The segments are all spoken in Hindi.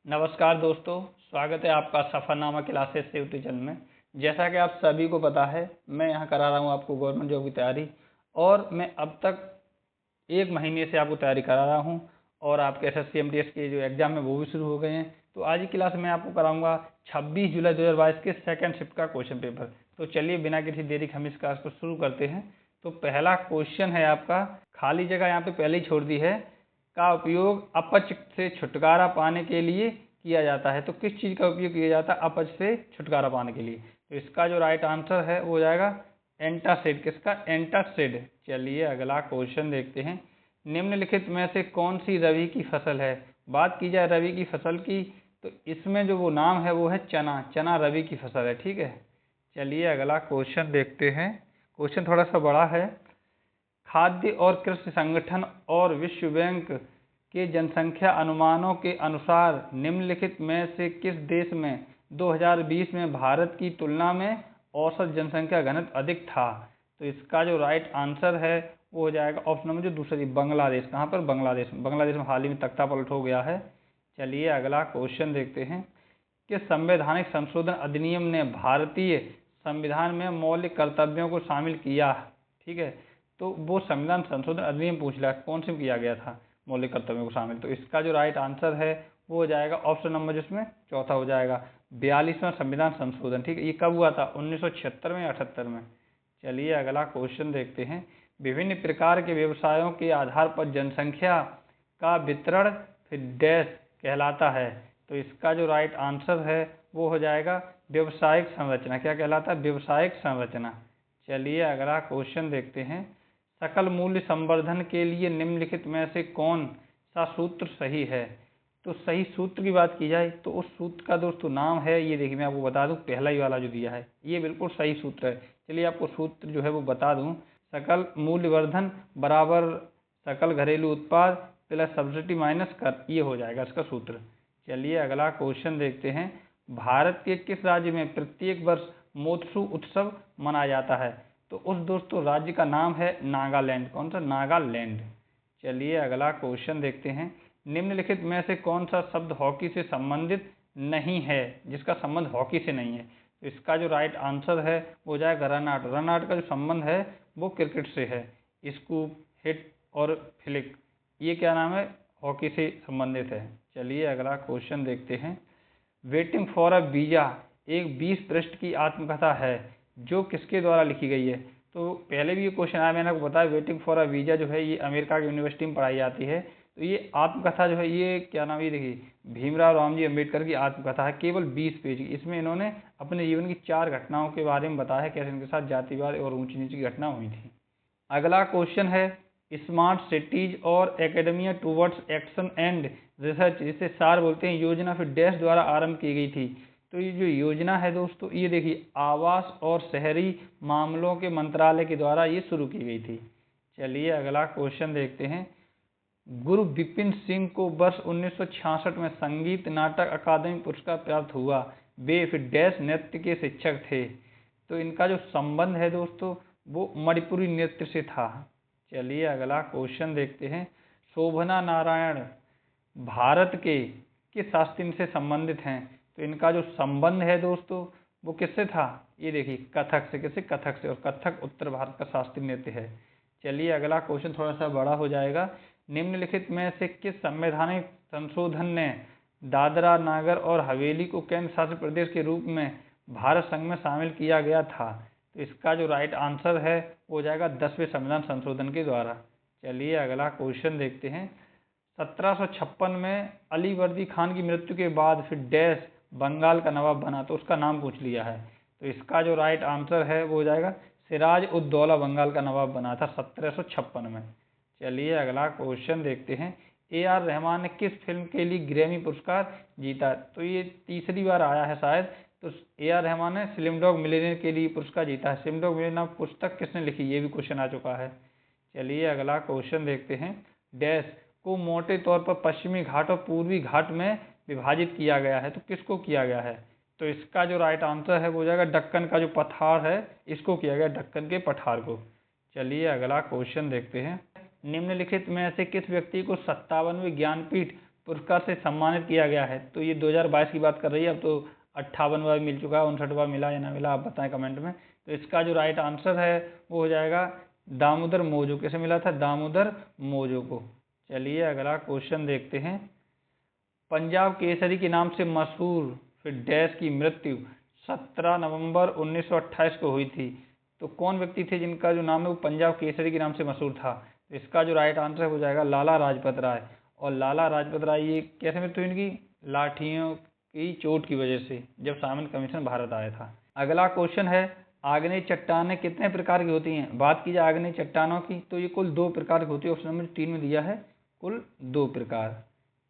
नमस्कार दोस्तों, स्वागत है आपका सफ़रनामा क्लासेस से यूट्यूब चैनल में। जैसा कि आप सभी को पता है, मैं यहाँ करा रहा हूँ आपको गवर्नमेंट जॉब की तैयारी और मैं अब तक 1 महीने से आपको तैयारी करा रहा हूँ और आपके SSC MTS के जो एग्ज़ाम है वो भी शुरू हो गए हैं। तो आज की क्लास में आपको कराऊंगा 26 जुलाई 2022 के सेकंड शिफ्ट का क्वेश्चन पेपर। तो चलिए बिना किसी देरी के हम इस क्लास को शुरू करते हैं। तो पहला क्वेश्चन है आपका, खाली जगह यहाँ पे पहले ही छोड़ दी है, का उपयोग अपच से छुटकारा पाने के लिए किया जाता है। तो किस चीज़ का उपयोग किया जाता है अपच से छुटकारा पाने के लिए? तो इसका जो राइट आंसर है वो हो जाएगा एंटासिड। किसका? एंटासिड। चलिए अगला क्वेश्चन देखते हैं। निम्नलिखित में से कौन सी रबी की फसल है? बात की जाए रबी की फसल की तो इसमें जो वो नाम है वो है चना। चना रबी की फसल है, ठीक है। चलिए अगला क्वेश्चन देखते हैं। क्वेश्चन थोड़ा सा बड़ा है। खाद्य और कृषि संगठन और विश्व बैंक के जनसंख्या अनुमानों के अनुसार निम्नलिखित में से किस देश में 2020 में भारत की तुलना में औसत जनसंख्या घनत्व अधिक था? तो इसका जो राइट आंसर है वो हो जाएगा ऑप्शन नंबर जो दूसरी, बांग्लादेश। कहाँ पर? बांग्लादेश में। बांग्लादेश में हाल ही में तख्ता पलट हो गया है। चलिए अगला क्वेश्चन देखते हैं कि संवैधानिक संशोधन अधिनियम ने भारतीय संविधान में मौलिक कर्तव्यों को शामिल किया, ठीक है। तो वो संविधान संशोधन अधिनियम पूछ लिया कौन से में किया गया था मौलिक कर्तव्यों को शामिल। तो इसका जो राइट आंसर है वो हो जाएगा ऑप्शन नंबर जिसमें चौथा हो जाएगा 42वां संविधान संशोधन, ठीक है। ये कब हुआ था? 1976 में या 78 में। चलिए अगला क्वेश्चन देखते हैं। विभिन्न प्रकार के व्यवसायों के आधार पर जनसंख्या का वितरण फिर डैश कहलाता है। तो इसका जो राइट आंसर है वो हो जाएगा व्यवसायिक संरचना। क्या कहलाता है? व्यवसायिक संरचना। चलिए अगला क्वेश्चन देखते हैं। सकल मूल्य संवर्धन के लिए निम्नलिखित में से कौन सा सूत्र सही है? तो सही सूत्र की बात की जाए तो उस सूत्र का दोस्तों नाम है, ये देखिए मैं आपको बता दूं, पहला ही वाला जो दिया है ये बिल्कुल सही सूत्र है। चलिए आपको सूत्र जो है वो बता दूं। सकल मूल्य वर्धन बराबर सकल घरेलू उत्पाद प्लस सब्सिडी माइनस कर, ये हो जाएगा इसका सूत्र। चलिए अगला क्वेश्चन देखते हैं। भारत के किस राज्य में प्रत्येक वर्ष मोत्सु उत्सव मनाया जाता है? तो उस दोस्तों राज्य का नाम है नागालैंड। कौन सा? नागालैंड। चलिए अगला क्वेश्चन देखते हैं। निम्नलिखित में से कौन सा शब्द हॉकी से संबंधित नहीं है, जिसका संबंध हॉकी से नहीं है? तो इसका जो राइट आंसर है वो हो जाएगा रन आउट। रन आउट का जो संबंध है वो क्रिकेट से है। स्कूप, हिट और फ्लिक ये क्या नाम है? हॉकी से संबंधित है। चलिए अगला क्वेश्चन देखते हैं। वेटिंग फॉर अ वीज़ा एक 20 पृष्ठ की आत्मकथा है जो किसके द्वारा लिखी गई है? तो पहले भी ये क्वेश्चन आया, मैंने आपको बताया वेटिंग फॉर अ वीज़ा जो है ये अमेरिका की यूनिवर्सिटी में पढ़ाई जाती है। तो ये आत्मकथा जो है ये क्या नाम, ये देखिए भीमराव रामजी अम्बेडकर की आत्मकथा है, केवल 20 पेज की। इसमें इन्होंने अपने जीवन की 4 घटनाओं के बारे में बताया है, कैसे इनके साथ जातिवाद और ऊंची नीची की घटना हुई थी। अगला क्वेश्चन है स्मार्ट सिटीज और academia towards action and research, जिसे सार बोलते हैं, योजना फिर डैश द्वारा आरंभ की गई थी। तो ये जो योजना है दोस्तों ये देखिए आवास और शहरी मामलों के मंत्रालय के द्वारा ये शुरू की गई थी। चलिए अगला क्वेश्चन देखते हैं। गुरु विपिन सिंह को वर्ष 1966 में संगीत नाटक अकादमी पुरस्कार प्राप्त हुआ। वे फिर डैश नृत्य के शिक्षक थे। तो इनका जो संबंध है दोस्तों वो मणिपुरी नृत्य से था। चलिए अगला क्वेश्चन देखते हैं। शोभना नारायण भारत के किस शास्त्र से संबंधित हैं? तो इनका जो संबंध है दोस्तों वो किससे था? ये देखिए कथक से। किससे? कथक से। और कथक उत्तर भारत का शास्त्रीय नृत्य है। चलिए अगला क्वेश्चन थोड़ा सा बड़ा हो जाएगा। निम्नलिखित में से किस संवैधानिक संशोधन ने दादरा नागर और हवेली को केंद्र शासित प्रदेश के रूप में भारत संघ में शामिल किया गया था? तो इसका जो राइट आंसर है वो हो जाएगा 10वें संविधान संशोधन के द्वारा। चलिए अगला क्वेश्चन देखते हैं। 1756 में अली वर्दी खान की मृत्यु के बाद फिर डैश बंगाल का नवाब बना, तो उसका नाम पूछ लिया है। तो इसका जो राइट आंसर है वो हो जाएगा सिराज उद दौला बंगाल का नवाब बना था 1756 में। चलिए अगला क्वेश्चन देखते हैं। AR रहमान ने किस फिल्म के लिए ग्रैमी पुरस्कार जीता? तो ये तीसरी बार आया है शायद। तो AR रहमान ने स्लिम डॉग मिलियनेयर के लिए पुरस्कार जीता है। स्लिम डॉग मिलियनेयर पुस्तक किसने लिखी? ये भी क्वेश्चन आ चुका है। चलिए अगला क्वेश्चन देखते हैं। डैश को मोटे तौर पर पश्चिमी घाट और पूर्वी घाट में विभाजित किया गया है। तो किसको किया गया है? तो इसका जो राइट आंसर है वो हो जाएगा दक्कन का जो पठार है इसको किया गया, दक्कन के पठार को। चलिए अगला क्वेश्चन देखते हैं। निम्नलिखित में से किस व्यक्ति को 57वें ज्ञानपीठ पुरस्कार से सम्मानित किया गया है? तो ये 2022 की बात कर रही है। अब तो 58 बार मिल चुका है, 59 बार मिला या ना मिला, आप बताएं कमेंट में। तो इसका जो राइट आंसर है वो हो जाएगा दामोदर मौजो। कैसे मिला था? दामोदर मौजो को। चलिए अगला क्वेश्चन देखते हैं। पंजाब केसरी के नाम से मशहूर फिर डैश की मृत्यु 17 नवंबर 1928 को हुई थी। तो कौन व्यक्ति थे जिनका जो नाम है वो पंजाब केसरी के नाम से मशहूर था? तो इसका जो राइट आंसर हो जाएगा लाला लाजपत राय। और लाला लाजपत राय ये कैसे मृत्यु हुई इनकी? लाठियों की चोट की वजह से, जब सामन कमीशन भारत आया था। अगला क्वेश्चन है, आग्नेय चट्टानें कितने प्रकार की होती हैं? बात की जाए आग्नेय चट्टानों की तो ये कुल 2 प्रकार की होती है। ऑप्शन नंबर 3 में दिया है कुल 2 प्रकार।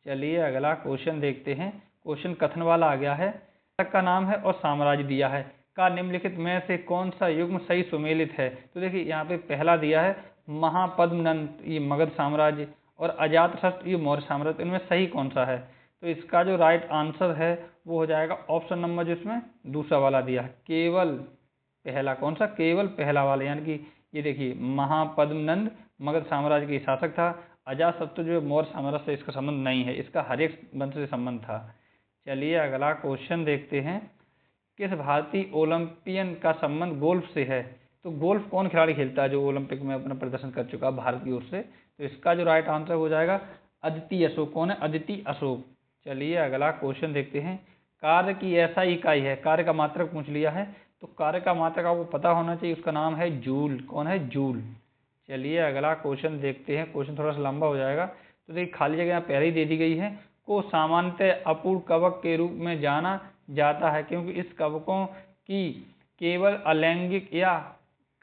चलिए अगला क्वेश्चन देखते हैं। क्वेश्चन कथन वाला आ गया है। शासक का नाम है और साम्राज्य दिया है। का निम्नलिखित में से कौन सा युग्म सही सुमेलित है? तो देखिए यहाँ पे पहला दिया है महापद्मनंद, ये मगध साम्राज्य, और अजातशत्रु ये मौर्य साम्राज्य। इनमें सही कौन सा है? तो इसका जो राइट आंसर है वो हो जाएगा ऑप्शन नंबर जिसमें दूसरा वाला दिया है, केवल पहला। कौन सा? केवल पहला वाला। यानी कि ये देखिए महापद्मनंद मगध साम्राज्य के शासक था। अजातशत्रु जो मौर्य साम्राज्य से इसका संबंध नहीं है, इसका हर एक वंश से संबंध था। चलिए अगला क्वेश्चन देखते हैं। किस भारतीय ओलंपियन का संबंध गोल्फ से है? तो गोल्फ कौन खिलाड़ी खेलता है जो ओलंपिक में अपना प्रदर्शन कर चुका है भारत की ओर से? तो इसका जो राइट आंसर हो जाएगा अदिति अशोक। कौन है? अदिति अशोक। चलिए अगला क्वेश्चन देखते हैं। कार्य की ऐसा इकाई है, कार्य का मात्रक पूछ लिया है, तो कार्य का मात्रक आपको पता होना चाहिए, उसका नाम है जूल। कौन है? जूल। चलिए अगला क्वेश्चन देखते हैं। क्वेश्चन थोड़ा सा लंबा हो जाएगा, तो देखिए खाली जगह पहले ही दे दी गई है। को सामान्यतः अपूर्ण कवक के रूप में जाना जाता है क्योंकि इस कवकों की केवल अलैंगिक या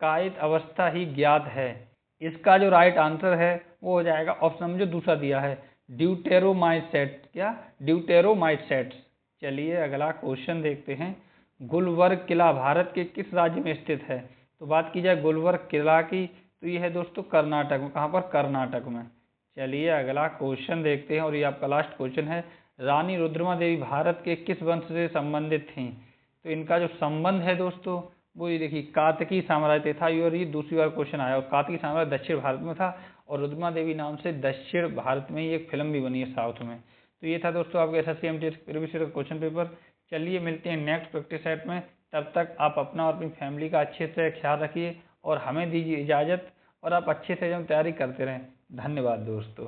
कायित अवस्था ही ज्ञात है। इसका जो राइट आंसर है वो हो जाएगा ऑप्शन में जो दूसरा दिया है, ड्यूटेरोमाइसेट्स। क्या? ड्यूटेरोमाइसेट्स। चलिए अगला क्वेश्चन देखते हैं। गुलबर्ग किला भारत के किस राज्य में स्थित है? तो बात की जाए गुलबर्ग किला की तो ये है दोस्तों कर्नाटक में। कहाँ पर? कर्नाटक में। चलिए अगला क्वेश्चन देखते हैं और ये आपका लास्ट क्वेश्चन है। रानी रुद्रमा देवी भारत के किस वंश से संबंधित थीं? तो इनका जो संबंध है दोस्तों वो ये देखिए कातकी साम्राज्य था। और ये दूसरी बार क्वेश्चन आया, और कातकी साम्राज्य दक्षिण भारत में था, और रुद्रमा देवी नाम से दक्षिण भारत में ही एक फिल्म भी बनी है साउथ में। तो ये था दोस्तों आपके SSC MT प्रीवियस ईयर का क्वेश्चन पेपर। चलिए मिलते हैं नेक्स्ट प्रैक्टिस सेट में। तब तक आप अपना और अपनी फैमिली का अच्छे से ख्याल रखिए और हमें दीजिए इजाज़त, और आप अच्छे से जो तैयारी करते रहें। धन्यवाद दोस्तों।